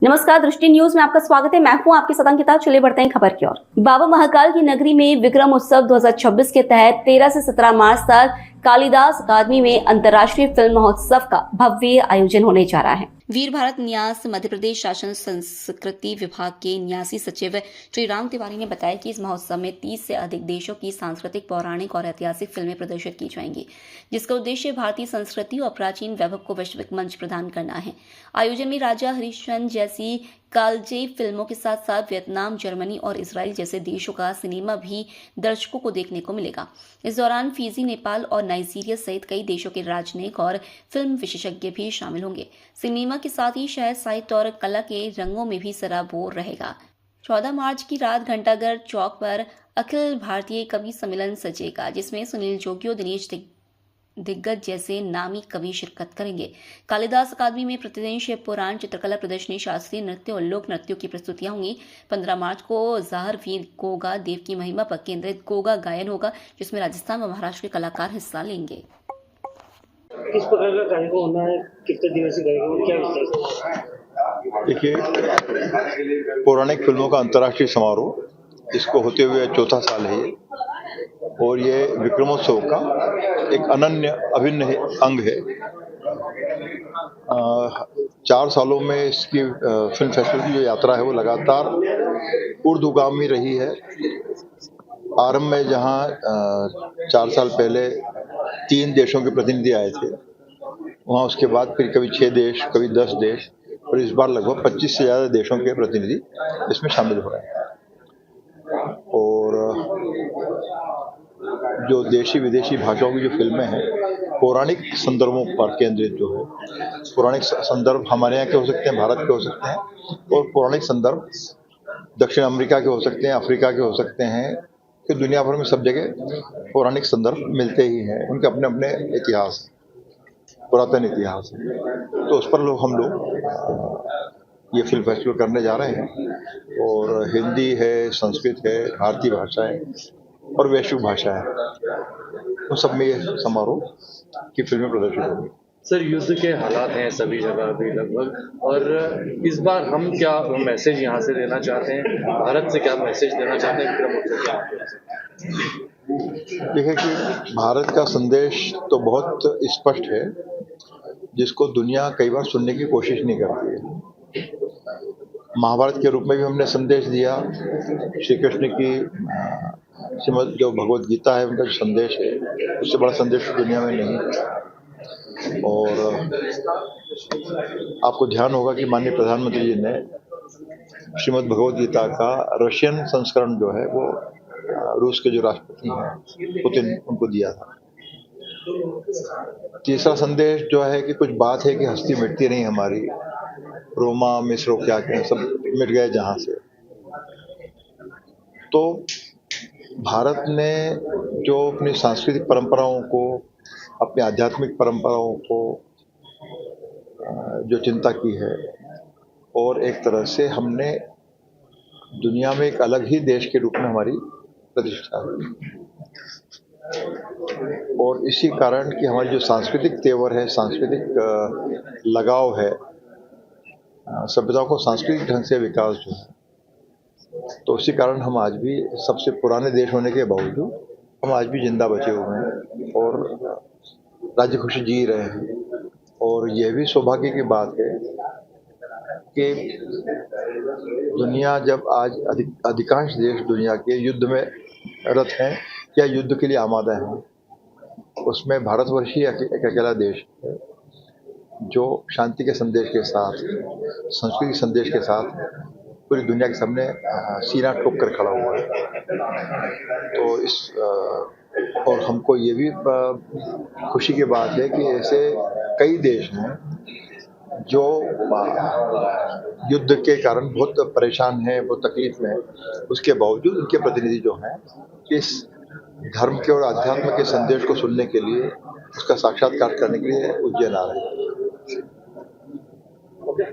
नमस्कार, दृष्टि न्यूज में आपका स्वागत है। मैं हूं आपके साथ अंकिता। चलिए बढ़ते हैं खबर की ओर। बाबा महाकाल की नगरी में विक्रम उत्सव 2026 के तहत 13 से 17 मार्च तक कालिदास अकादमी में अंतर्राष्ट्रीय फिल्म महोत्सव का भव्य आयोजन होने जा रहा है। वीर भारत न्यास मध्य प्रदेश शासन संस्कृति विभाग के न्यासी सचिव श्री राम तिवारी ने बताया कि इस महोत्सव में 30 से अधिक देशों की सांस्कृतिक, पौराणिक और ऐतिहासिक फिल्में प्रदर्शित की जाएंगी, जिसका उद्देश्य भारतीय संस्कृति और प्राचीन वैभव को वैश्विक मंच प्रदान करना है। आयोजन में राजा हरिश्चंद्र जैसी कालजयी फिल्मों के साथ साथ वियतनाम, जर्मनी और इसराइल जैसे देशों का सिनेमा भी दर्शकों को देखने को मिलेगा। इस दौरान फिजी, नेपाल और नाइजीरिया सहित कई देशों के राजनयिक और फिल्म विशेषज्ञ भी शामिल होंगे। सिनेमा के साथ ही शहर, साहित्य और कला के रंगों में भी सराबोर रहेगा। 14 मार्च की रात घंटाघर चौक पर अखिल भारतीय कवि सम्मेलन सजेगा, जिसमें सुनील जोगी और दिनेश दिग्गज जैसे नामी कवि शिरकत करेंगे। कालिदास अकादमी में प्रतिदिन शिव पुराण, चित्रकला प्रदर्शनी, शास्त्रीय नृत्य और लोक नृत्यों की प्रस्तुतियां होंगी। 15 मार्च को ज़ाहर वीर गोगा देव की महिमा पर केंद्रित गोगा गायन होगा, जिसमें राजस्थान व महाराष्ट्र के कलाकार हिस्सा लेंगे। किस प्रकार का कार्यक्रम होना है, कितने दिवसीय कार्यक्रम, क्या विशेष? देखिए, पौराणिक फिल्मों का अंतर्राष्ट्रीय समारोह इसको होते हुए चौथा साल है ये, और ये विक्रमोत्सव का एक अनन्य अभिन्न अंग है। 4 सालों में इसकी फिल्म फेस्टिवल की जो यात्रा है वो लगातार ऊर्ध्वगामी रही है। आरंभ में जहाँ 4 साल पहले 3 देशों के प्रतिनिधि आए थे, वहाँ उसके बाद फिर कभी 6 देश, कभी 10 देश, और इस बार लगभग 25 से ज़्यादा देशों के प्रतिनिधि इसमें शामिल हो रहे हैं। और जो देशी विदेशी भाषाओं की जो फिल्में हैं, पौराणिक संदर्भों पर केंद्रित जो है, पौराणिक संदर्भ हमारे यहाँ के हो सकते हैं, भारत के हो सकते हैं, और पौराणिक संदर्भ दक्षिण अमेरिका के हो सकते हैं, अफ्रीका के हो सकते हैं, कि दुनिया भर में सब जगह पौराणिक संदर्भ मिलते ही हैं। उनके अपने अपने इतिहास, पुरातन इतिहास है। तो उस पर हम लोग ये फिल्म फेस्टिवल करने जा रहे हैं, और हिंदी है, संस्कृत है, भारतीय भाषा है और वैश्विक भाषा है, उन सब में ये समारोह की फिल्में प्रदर्शित होंगी। सर, युद्ध के हालात हैं सभी जगह भी लगभग, और इस बार हम क्या मैसेज यहाँ से देना चाहते हैं, भारत से क्या मैसेज देना चाहते हैं विक्रम उत्सव? देखिए कि भारत का संदेश तो बहुत स्पष्ट है, जिसको दुनिया कई बार सुनने की कोशिश नहीं करती है। महाभारत के रूप में भी हमने संदेश दिया। श्री कृष्ण की श्रीमद् जो भगवद गीता है, उनका जो संदेश है, उससे बड़ा संदेश दुनिया में नहीं। और आपको ध्यान होगा कि माननीय प्रधानमंत्री जी ने श्रीमद् भगवद गीता का रशियन संस्करण जो है वो रूस के जो राष्ट्रपति हैं पुतिन, उनको दिया था। तीसरा संदेश जो है कि कुछ बात है कि हस्ती मिटती नहीं हमारी, रोमा मिस्रो क्या क्या सब मिट गए जहाँ से। तो भारत ने जो अपनी सांस्कृतिक परंपराओं को, अपनी आध्यात्मिक परंपराओं को जो चिंता की है, और एक तरह से हमने दुनिया में एक अलग ही देश के रूप में हमारी प्रतिष्ठा है। और इसी कारण कि हमारी जो सांस्कृतिक तेवर है, सांस्कृतिक लगाव है, सभ्यताओं को सांस्कृतिक ढंग से विकास जो है, तो इसी कारण हम आज भी सबसे पुराने देश होने के बावजूद हम आज भी जिंदा बचे हुए हैं और राज्य खुशी जी रहे हैं। और यह भी सौभाग्य की बात है कि दुनिया जब आज अधिकांश देश दुनिया के युद्ध में रत हैं या युद्ध के लिए आमादा हैं, उसमें भारतवर्ष ही एक अकेला देश है जो शांति के संदेश के साथ, संस्कृति संदेश के साथ पूरी दुनिया के सामने सीना ठोक कर खड़ा हुआ है। तो और हमको ये भी खुशी की बात है कि ऐसे कई देश हैं जो युद्ध के कारण बहुत परेशान हैं, बहुत तकलीफ में हैं, उसके बावजूद उनके प्रतिनिधि जो हैं इस धर्म के और अध्यात्म के संदेश को सुनने के लिए, उसका साक्षात्कार करने के लिए उज्जैन आ रहे हैं।